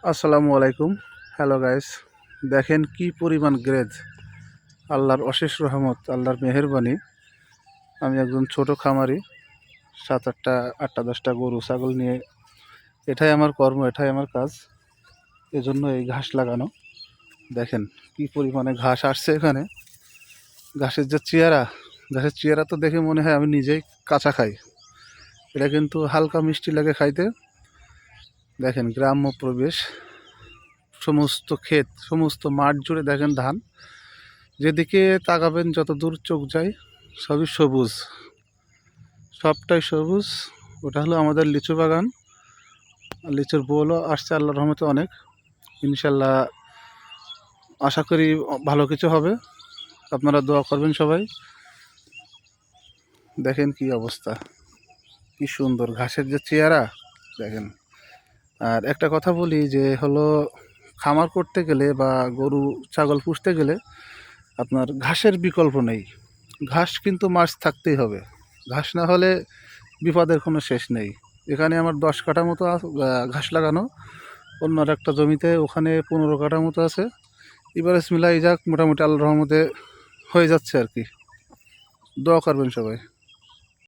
আসসালামু আলাইকুম। Hello guys, দেখেন কি পরিমাণ গ্রেজ। আল্লাহর অশেষ রহমত, আল্লাহর মেহেরবানি। আমি একজন ছোট খামারি, 7-8টা 10টা গরু ছাগল নিয়ে এটাই আমার কর্ম, এটাই আমার কাজ। এজন্য এই ঘাস লাগানো। দেখেন কি পরিমাণে ঘাস আসছে এখানে। ঘাসের যে চেহারা, ঘাসের চেহারা তো দেখে মনে হয় আমি নিজেই কাঁচা খাই। এটা কিন্তু হালকা মিষ্টি লাগে খাইতে। দেখেন গ্রাম্য পরিবেশ, সমস্ত ক্ষেত, সমস্ত মাঠ জুড়ে দেখেন ধান। যেদিকে তাকাবেন, যত দূর চোখ যায়, সবই সবুজ, সবটাই সবুজ। ওটা হলো আমাদের লিচু বাগান। লিচুর বোলও আসছে আল্লাহর রহমতে অনেক। ইনশাল্লাহ আশা করি ভালো কিছু হবে। আপনারা দোয়া করবেন সবাই। দেখেন কি অবস্থা, কি সুন্দর ঘাসের যে চেহারা, দেখেন। আর একটা কথা বলি যে হলো, খামার করতে গেলে বা গরু ছাগল পুষতে গেলে আপনার ঘাসের বিকল্প নেই। ঘাস কিন্তু মাছ থাকতেই হবে। ঘাস না হলে বিপদের কোনো শেষ নেই। এখানে আমার 10 কাঠা মতো ঘাস লাগানো, অন্য আর একটা জমিতে ওখানে 15 কাঠা মতো আছে। এবারে মিলাই যাক, মোটামুটি আল্লাহর রহমতে হয়ে যাচ্ছে আর কি। দোয়া করবেন সবাই।